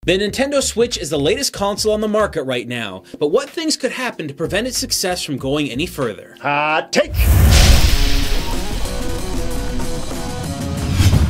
The Nintendo Switch is the latest console on the market right now, but what things could happen to prevent its success from going any further? Hot take!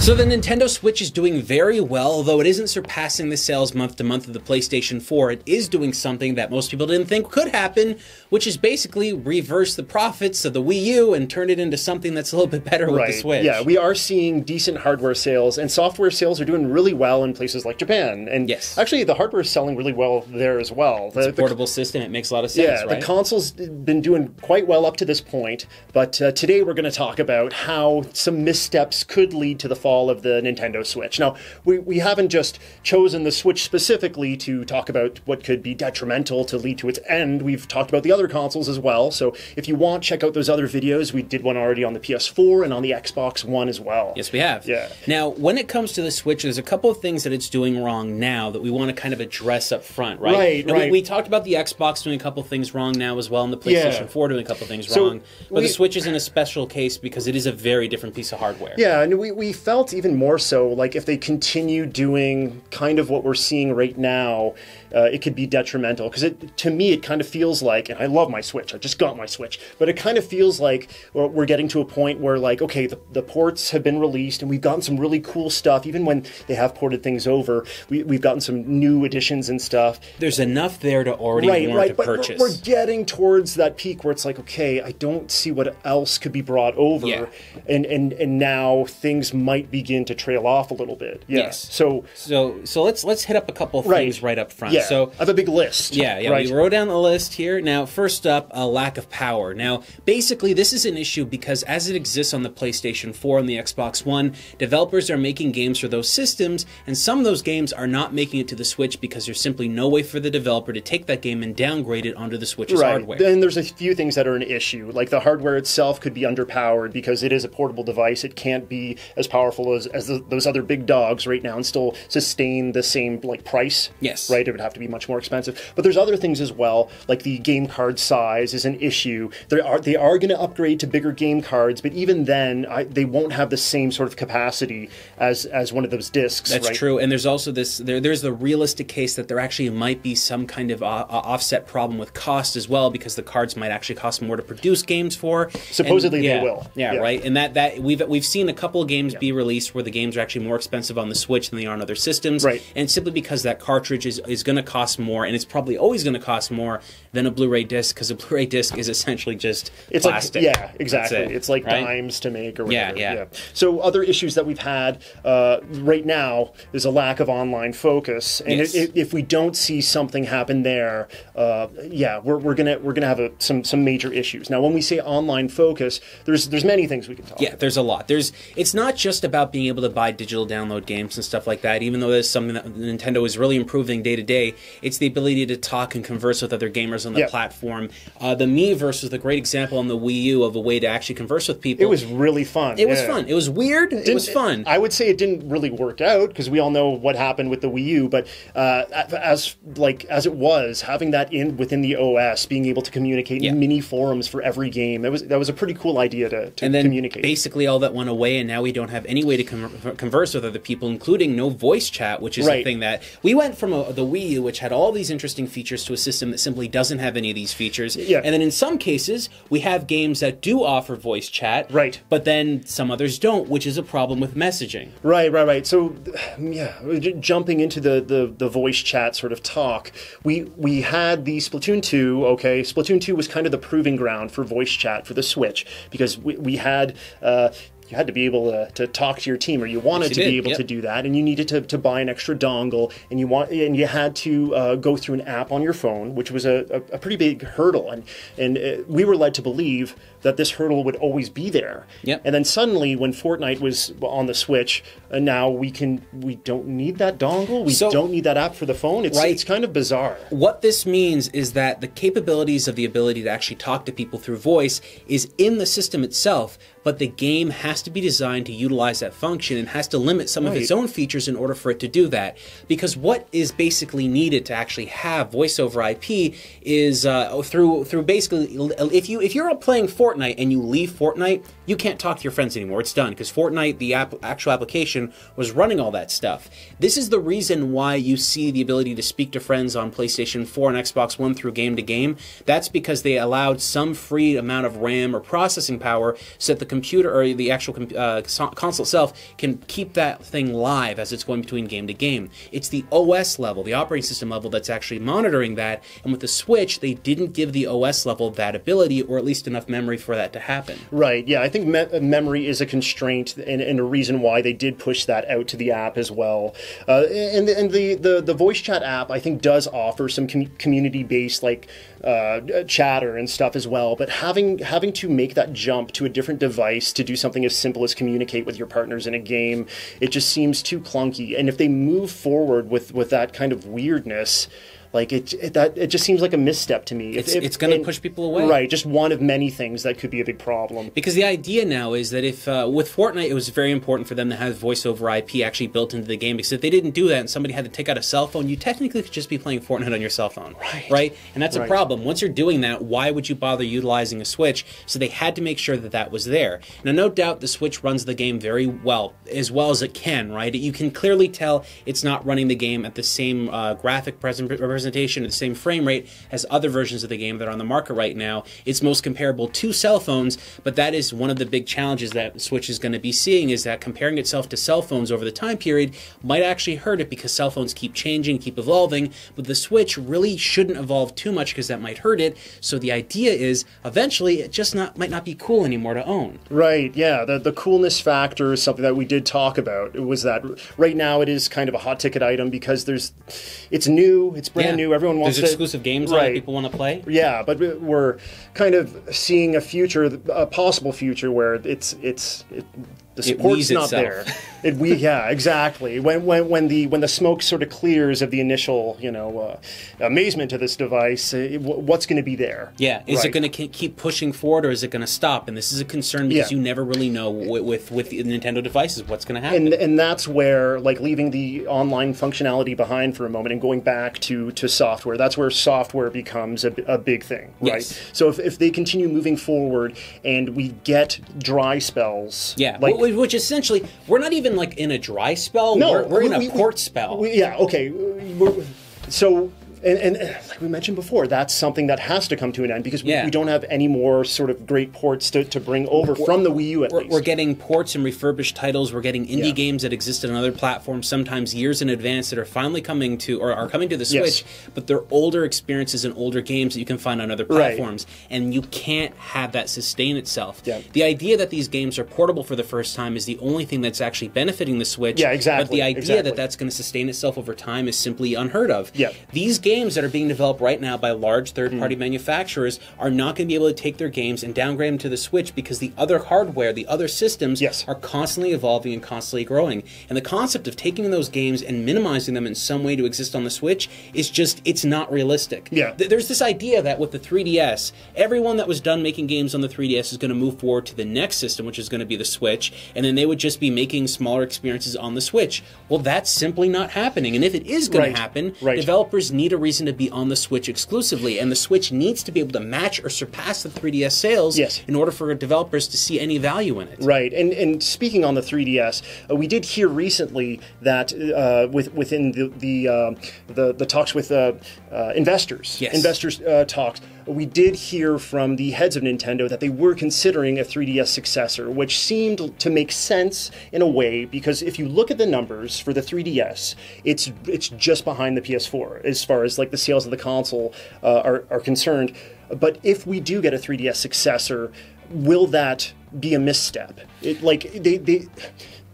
So the Nintendo Switch is doing very well, although it isn't surpassing the sales month to month of the PlayStation 4. It is doing something that most people didn't think could happen, which is basically reverse the profits of the Wii U and turn it into something that's a little bit better with the Switch. Yeah, we are seeing decent hardware sales, and software sales are doing really well in places like Japan. And yes, actually, the hardware is selling really well there as well. It's a portable system. It makes a lot of sense, right? The console's been doing quite well up to this point, but today we're going to talk about how some missteps could lead to the fall of the Nintendo Switch. Now, we haven't just chosen the Switch specifically to talk about what could be detrimental to lead to its end. We've talked about the other consoles as well, so if you want, check out those other videos. We did one already on the PS4 and on the Xbox One as well. Yes, we have. Yeah. Now, when it comes to the Switch, there's a couple of things that it's doing wrong now that we want to kind of address up front, right? Right. We talked about the Xbox doing a couple of things wrong now as well, and the PlayStation 4 doing a couple of things wrong. But the Switch is in a special case because it is a very different piece of hardware. Yeah, and we felt even more so, like, if they continue doing kind of what we're seeing right now, it could be detrimental. Because to me, it kind of feels like, and I love my Switch, I just got my Switch, but it kind of feels like we're getting to a point where, like, okay, the ports have been released, and we've gotten some really cool stuff. Even when they have ported things over, we've gotten some new additions and stuff. There's enough there to already warrant a purchase. We're getting towards that peak where it's like, okay, I don't see what else could be brought over. Yeah. And now things might begin to trail off a little bit. Yeah. Yes. So let's hit up a couple of things right up front. Yeah. So I have a big list. Yeah. Right. We wrote down the list here. Now, first up, a lack of power. Now, basically, this is an issue because as it exists on the PlayStation 4 and the Xbox One, developers are making games for those systems, and some of those games are not making it to the Switch because there's simply no way for the developer to take that game and downgrade it onto the Switch's hardware. And there's a few things that are an issue. Like the hardware itself could be underpowered because it is a portable device. It can't be as powerful as those other big dogs right now and still sustain the same price. Yes. Right? It would have to be much more expensive. But there's other things as well, like the game card size is an issue. They are going to upgrade to bigger game cards, but even then, they won't have the same sort of capacity as one of those discs. That's true. And there's also there's the realistic case that there actually might be some kind of offset problem with cost as well, because the cards might actually cost more to produce games for. Supposedly they will. Yeah, right. And that we've seen a couple of games be released where the games are actually more expensive on the Switch than they are on other systems. Right. And simply because that cartridge is going to cost more, and it's probably always going to cost more than a Blu-ray disc, because a Blu-ray disc is essentially just plastic. Exactly. It's like dimes to make or whatever. Yeah. So other issues that we've had right now is a lack of online focus, and if we don't see something happen there, we're gonna have some major issues. Now, when we say online focus, there's many things we can talk about. Yeah, there's a lot. It's not just about being able to buy digital download games and stuff like that, even though that's something that Nintendo is really improving day to day. It's the ability to talk and converse with other gamers on the platform. The Miiverse was the great example on the Wii U of a way to actually converse with people. It was really fun. It was fun. It was weird. It was fun. I would say it didn't really work out because we all know what happened with the Wii U, but as it was, having that within the OS, being able to communicate in mini forums for every game, that was a pretty cool idea to communicate. Basically all that went away, and now we don't have any way to converse with other people, including no voice chat, which is the thing that we went from the Wii U, which had all these interesting features, to a system that simply doesn't have any of these features. Yeah. And then in some cases, we have games that do offer voice chat, but then some others don't, which is a problem with messaging. Right. So, jumping into the voice chat sort of talk, we had the Splatoon 2, okay? Splatoon 2 was kind of the proving ground for voice chat for the Switch, because we had... you had to be able to talk to your team, or you wanted to be able to do that, and you needed to buy an extra dongle, and you had to go through an app on your phone, which was a pretty big hurdle, and we were led to believe that this hurdle would always be there. And then suddenly, when Fortnite was on the Switch, now we don't need that dongle, we don't need that app for the phone. It's kind of bizarre. What this means is that the capabilities of the ability to actually talk to people through voice is in the system itself, but the game has has to be designed to utilize that function and has to limit some of its own features in order for it to do that. Because what is basically needed to actually have voice over IP is through basically, if you're playing Fortnite and you leave Fortnite, you can't talk to your friends anymore. It's done, because Fortnite, the actual application, was running all that stuff. This is the reason why you see the ability to speak to friends on PlayStation 4 and Xbox One through game to game. That's because they allowed some free amount of RAM or processing power so that the computer or the actual console itself can keep that thing live as it's going between game to game. It's the OS level, the operating system level, that's actually monitoring that, and with the Switch, they didn't give the OS level that ability, or at least enough memory for that to happen. Right, yeah, I think memory is a constraint and a reason why they did push that out to the app as well. And the voice chat app, I think, does offer some community-based, like, chatter and stuff as well, but having to make that jump to a different device to do something as simple as communicate with your partners in a game, it just seems too clunky. And if they move forward with that kind of weirdness, like it just seems like a misstep to me. It's going to push people away. Right, just one of many things that could be a big problem. Because the idea now is that if, with Fortnite, it was very important for them to have voice over IP actually built into the game, because if they didn't do that and somebody had to take out a cell phone, you technically could just be playing Fortnite on your cell phone. Right? And that's a problem. Once you're doing that, why would you bother utilizing a Switch? So they had to make sure that that was there. Now, no doubt the Switch runs the game very well as it can, right? You can clearly tell it's not running the game at the same graphic representation at the same frame rate as other versions of the game that are on the market right now. It's most comparable to cell phones, but that is one of the big challenges that Switch is going to be seeing, is that comparing itself to cell phones over the time period might actually hurt it, because cell phones keep changing, keep evolving, but the Switch really shouldn't evolve too much because that might hurt it. So the idea is eventually it just might not be cool anymore to own. Right, yeah. The coolness factor is something that we did talk about. It was that right now it is kind of a hot ticket item because it's new, it's brand new, everyone wants There's exclusive games on that people want to play. Yeah, but we're kind of seeing a possible future where the support's not there. Yeah, exactly. When the smoke sort of clears of the initial, amazement to this device, what's going to be there? Yeah, is it going to keep pushing forward, or is it going to stop? And this is a concern because you never really know with the Nintendo devices what's going to happen. And that's where, like, leaving the online functionality behind for a moment and going back to software, that's where software becomes a big thing, right? Yes. So if they continue moving forward and we get dry spells, which essentially, we're not even like in a dry spell. No, we're in a port spell. Okay. And like we mentioned before, that's something that has to come to an end because we don't have any more sort of great ports to bring over from the Wii U at least. We're getting ports and refurbished titles. We're getting indie games that existed on other platforms, sometimes years in advance, that are finally coming to, or are coming to the Switch, but they're older experiences and older games that you can find on other platforms. And you can't have that sustain itself. The idea that these games are portable for the first time is the only thing that's actually benefiting the Switch. Yeah, exactly. But the idea that that's going to sustain itself over time is simply unheard of. These games that are being developed right now by large third-party manufacturers are not going to be able to take their games and downgrade them to the Switch because the other hardware, the other systems are constantly evolving and constantly growing. And the concept of taking those games and minimizing them in some way to exist on the Switch is just, it's not realistic. There's this idea that with the 3DS, everyone that was done making games on the 3DS is going to move forward to the next system, which is going to be the Switch, and then they would just be making smaller experiences on the Switch. Well, that's simply not happening. And if it is going to happen, developers need a reason to be on the Switch exclusively, and the Switch needs to be able to match or surpass the 3DS sales in order for developers to see any value in it. Right, and speaking on the 3DS, we did hear recently that within the talks with investors, talks, we did hear from the heads of Nintendo that they were considering a 3DS successor, which seemed to make sense in a way, because if you look at the numbers for the 3DS, it's just behind the PS4 as far as like the sales of the console are concerned. But if we do get a 3DS successor, will that be a misstep?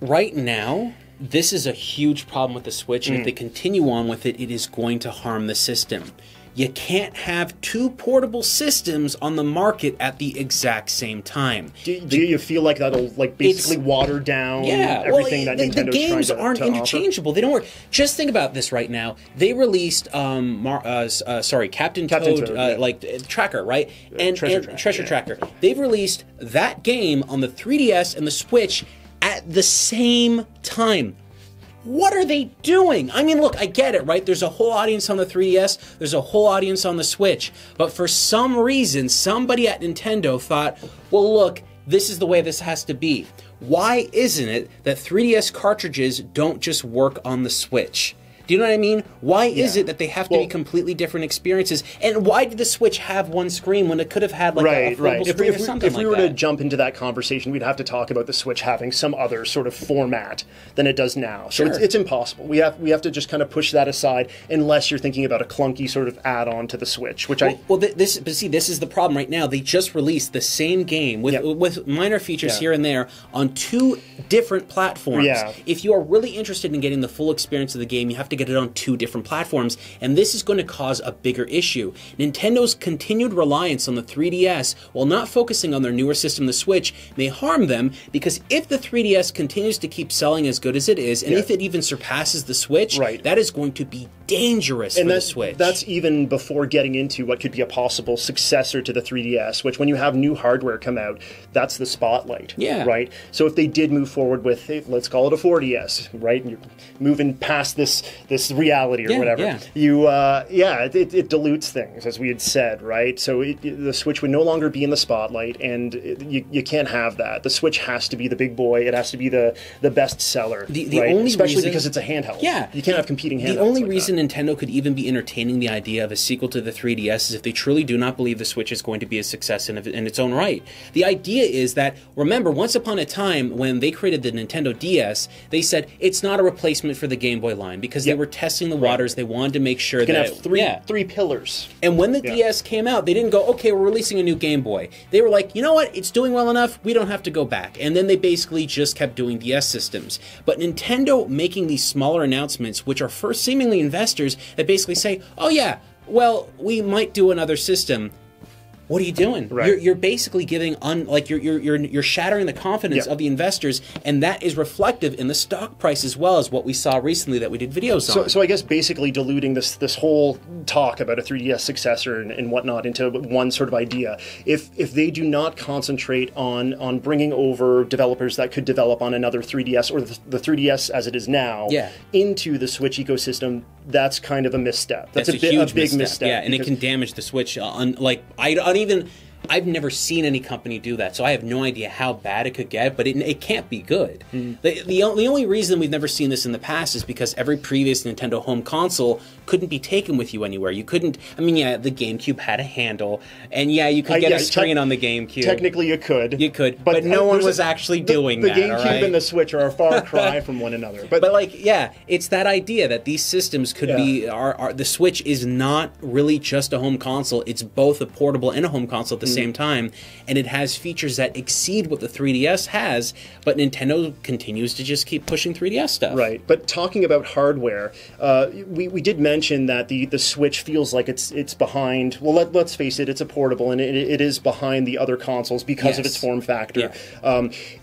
Right now, this is a huge problem with the Switch, and if they continue on with it, it is going to harm the system. you can't have two portable systems on the market at the exact same time. Do you feel like that'll like basically water down everything that Nintendo's the games trying to aren't to interchangeable. They don't work. Just think about this right now. They released Captain Toad, like Tracker, right? Treasure Tracker. They've released that game on the 3DS and the Switch at the same time. What are they doing? I mean, look, I get it, right? There's a whole audience on the 3DS, there's a whole audience on the Switch, but for some reason, somebody at Nintendo thought, well, look, this is the way this has to be. Why isn't it that 3DS cartridges don't just work on the Switch? Do you know what I mean? Why is it that they have to be completely different experiences? And why did the Switch have one screen when it could have had like a foldable screen or something like that? If we were to jump into that conversation, we'd have to talk about the Switch having some other sort of format than it does now. So it's impossible. We have to just kind of push that aside unless you're thinking about a clunky sort of add-on to the Switch, which this is the problem right now. They just released the same game with minor features here and there on two different platforms. Yeah. If you are really interested in getting the full experience of the game, you have to get it on two different platforms, and this is going to cause a bigger issue. Nintendo's continued reliance on the 3DS while not focusing on their newer system, the Switch, may harm them, because if the 3DS continues to keep selling as good as it is, and if it even surpasses the Switch, that is going to be dangerous for the Switch. That's even before getting into what could be a possible successor to the 3DS, which when you have new hardware come out, that's the spotlight, right? So if they did move forward with, hey, let's call it a 4DS, right? And you're moving past this reality or whatever. It dilutes things, as we had said, right? So the Switch would no longer be in the spotlight, and you can't have that. The Switch has to be the big boy. It has to be the best seller, right? Especially because it's a handheld. Yeah. You can't have competing handhelds. The only reason Nintendo could even be entertaining the idea of a sequel to the 3DS is if they truly do not believe the Switch is going to be a success in its own right. The idea is that, remember, once upon a time when they created the Nintendo DS, they said it's not a replacement for the Game Boy line because they were testing the waters. They wanted to make sure that have three pillars. And when the DS came out, they didn't go, okay, we're releasing a new Game Boy. They were like, you know what, it's doing well enough, we don't have to go back. And then they basically just kept doing DS systems. But Nintendo making these smaller announcements, which are for seemingly investors that basically say, oh yeah, well, we might do another system. What are you doing? Right. You're basically giving you're shattering the confidence of the investors, and that is reflective in the stock price as well as what we saw recently that we did videos on. So I guess basically diluting this whole talk about a 3DS successor and whatnot into one sort of idea. If they do not concentrate on bringing over developers that could develop on another 3DS or the 3DS as it is now into the Switch ecosystem, that's kind of a misstep. That's a big misstep. Yeah, and it can damage the Switch. I've never seen any company do that, so I have no idea how bad it could get, but it can't be good. The only reason we've never seen this in the past is because every previous Nintendo home console couldn't be taken with you anywhere. You couldn't, the GameCube had a handle, and you could get a screen on the GameCube. Technically you could. You could, but no one was actually doing that. The GameCube and the Switch are a far cry from one another. But it's that idea that these systems could be, the Switch is not really just a home console, it's both a portable and a home console at the same time, and it has features that exceed what the 3DS has, but Nintendo continues to just keep pushing 3DS stuff. Right, but talking about hardware, we did mention that the Switch feels like it's behind, well, let's face it, it's a portable, and it is behind the other consoles because of its form factor.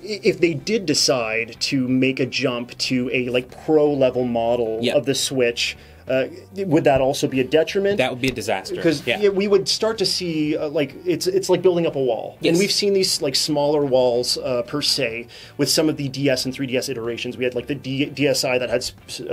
If they did decide to make a jump to a pro-level model of the Switch, would that also be a detriment? That would be a disaster. Because we would start to see it's like building up a wall, and we've seen these smaller walls per se with some of the DS and 3DS iterations. We had the DSi that had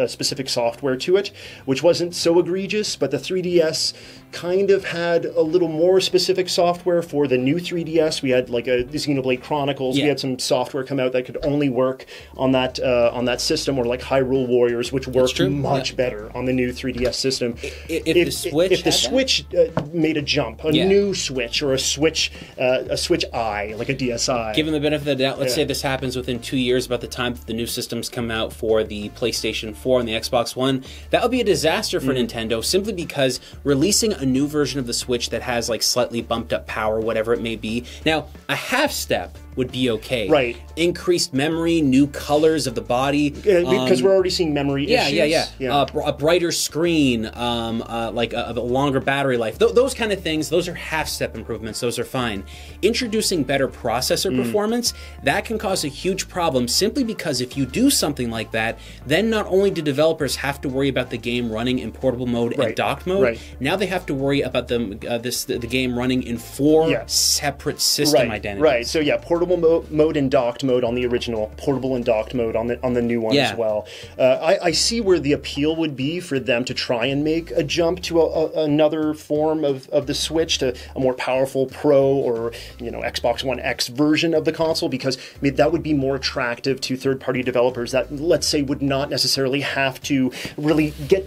specific software to it, which wasn't so egregious, but the 3DS kind of had a little more specific software for the new 3DS. We had a Xenoblade Chronicles. We had some software come out that could only work on that system, or Hyrule Warriors, which worked much better on the new 3DS system. If the Switch made a jump, a new Switch, or a Switch Eye, like a DSi. Given the benefit of the doubt, let's say this happens within 2 years, about the time that the new systems come out for the PlayStation 4 and the Xbox One, that would be a disaster for Nintendo, simply because releasing a new version of the Switch that has slightly bumped up power, whatever it may be. Now, a half step would be okay. Right. Increased memory, new colors of the body. Because we're already seeing memory issues. A brighter screen, like a longer battery life. Those kind of things, those are half-step improvements. Those are fine. Introducing better processor performance, that can cause a huge problem simply because if you do something like that, then not only do developers have to worry about the game running in portable mode and docked mode, now they have to worry about the game running in 4 separate system identities. Right. So yeah, portable mode and docked mode on the original, portable and docked mode on the new one as well. I see where the appeal would be for them to try and make a jump to another form of the Switch, to a more powerful Pro or Xbox One X version of the console, because that would be more attractive to third-party developers that, let's say, would not necessarily have to really get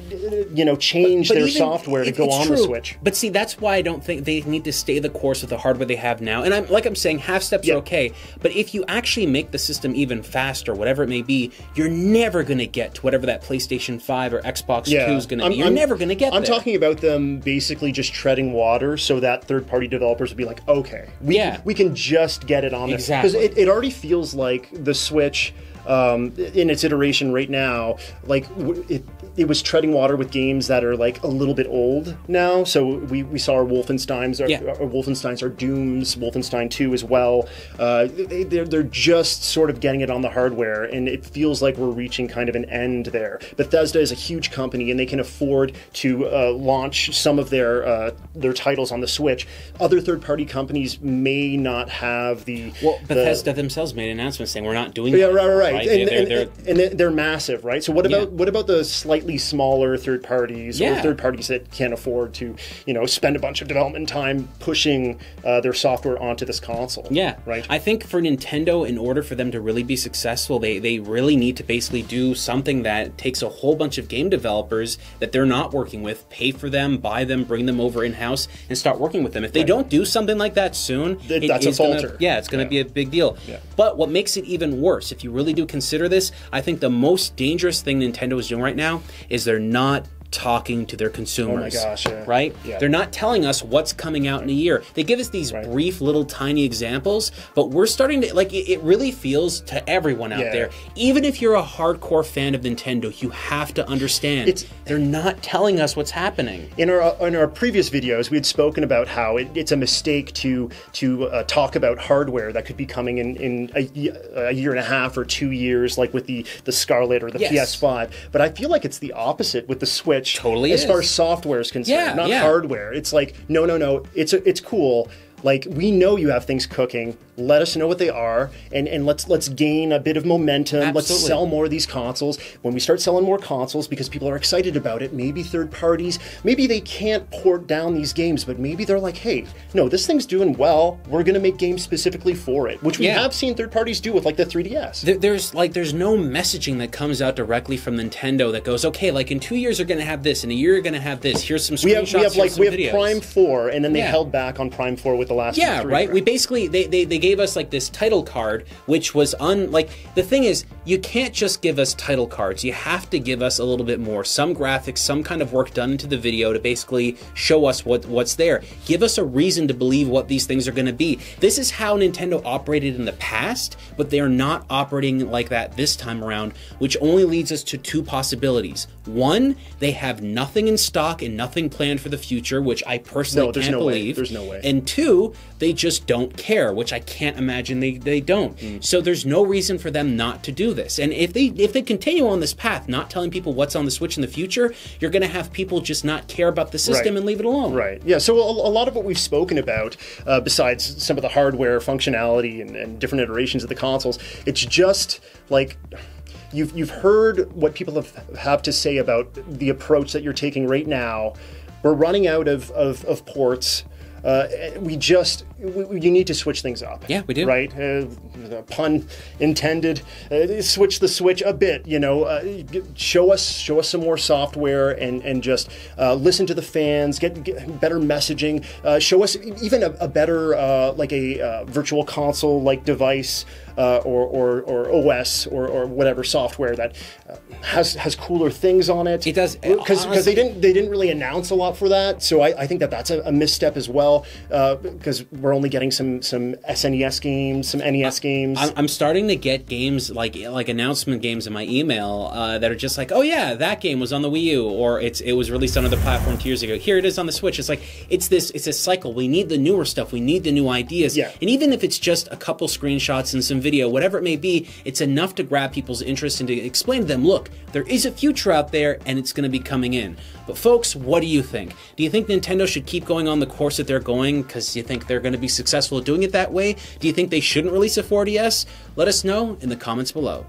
change their software to go on the Switch. But see, that's why I don't think they need to stay the course with the hardware they have now. And I'm saying half steps are okay, but if you actually make the system even faster, whatever it may be, you're never going to get to whatever that PlayStation 5 or Xbox 2 is going to be. You're never going to get there. I'm talking about them basically just treading water so that third-party developers would be like, okay, we can just get it on there. Because it already feels like the Switch, in its iteration right now, like it was treading water with games that are like a little bit old now. So we saw our Wolfensteins, our Dooms, Wolfenstein 2 as well. They're just sort of getting it on the hardware, and it feels like we're reaching kind of an end there. Bethesda is a huge company, and they can afford to launch some of their titles on the Switch. Other third-party companies may not have the... Well, Bethesda themselves made an announcement saying we're not doing that. Right. And they're massive, right? So what about the slightly smaller third parties or third parties that can't afford to, spend a bunch of development time pushing their software onto this console? Yeah. Right. I think for Nintendo, in order for them to really be successful, they really need to basically do something that takes a whole bunch of game developers that they're not working with, pay for them, buy them, bring them over in-house, and start working with them. If they don't do something like that soon, that's a falter. It's going to be a big deal. Yeah. But what makes it even worse, if you really do consider this, I think the most dangerous thing Nintendo is doing right now is they're not talking to their consumers. Oh my gosh, right? Yeah. They're not telling us what's coming out in a year. They give us these brief little tiny examples, but we're starting to, like, it really feels to everyone out there, even if you're a hardcore fan of Nintendo, you have to understand they're not telling us what's happening. In our previous videos, we had spoken about how it's a mistake to talk about hardware that could be coming in a year and a half or 2 years, like with the Scarlet or the PS5. But I feel like it's the opposite with the Switch. Totally as far as software is concerned, not hardware. It's like, no, it's cool. Like, we know you have things cooking. Let us know what they are, and let's gain a bit of momentum. Absolutely. Let's sell more of these consoles. When we start selling more consoles, because people are excited about it, maybe third parties, maybe they can't port down these games, but maybe they're like, hey, no, this thing's doing well. We're going to make games specifically for it, which we have seen third parties do with, like, the 3DS. There's no messaging that comes out directly from Nintendo that goes, okay, like in 2 years you're going to have this, in a year you're going to have this. Here's some screenshots. We have Prime 4, and then they held back on Prime 4 with the last 3. Right. We basically they gave us like this title card, which was the thing is, you can't just give us title cards. You have to give us a little bit more, some graphics, some kind of work done into the video to basically show us what's there. Give us a reason to believe what these things are going to be. This is how Nintendo operated in the past, but they are not operating like that this time around, which only leads us to 2 possibilities. One, they have nothing in stock and nothing planned for the future, which I personally can't believe. There's no way. And 2, they just don't care, which I can't imagine they don't. So there's no reason for them not to do this. And if they continue on this path, not telling people what's on the Switch in the future, you're going to have people just not care about the system and leave it alone. Right. Yeah. So a lot of what we've spoken about, besides some of the hardware functionality and different iterations of the consoles, it's just like, you've heard what people have to say about the approach that you're taking right now. We're running out of ports. You need to switch things up. Yeah, we do. Right? Pun intended. Switch the Switch a bit. Show us some more software and just listen to the fans. Get better messaging. Show us even a better like a virtual console like device. Or OS or whatever software that has cooler things on it. It does, because they didn't really announce a lot for that. So I think that's a misstep as well, because we're only getting some SNES games, some NES games. I'm starting to get games like announcement games in my email that are just like, oh yeah, that game was on the Wii U, or it was released on another platform 2 years ago. Here it is on the Switch. It's like it's a cycle. We need the newer stuff. We need the new ideas. Yeah. And even if it's just a couple screenshots and some video, whatever it may be, it's enough to grab people's interest and to explain to them, look, there is a future out there and it's going to be coming in. But folks, what do you think? Do you think Nintendo should keep going on the course that they're going because you think they're going to be successful at doing it that way? Do you think they shouldn't release a 4DS? Let us know in the comments below.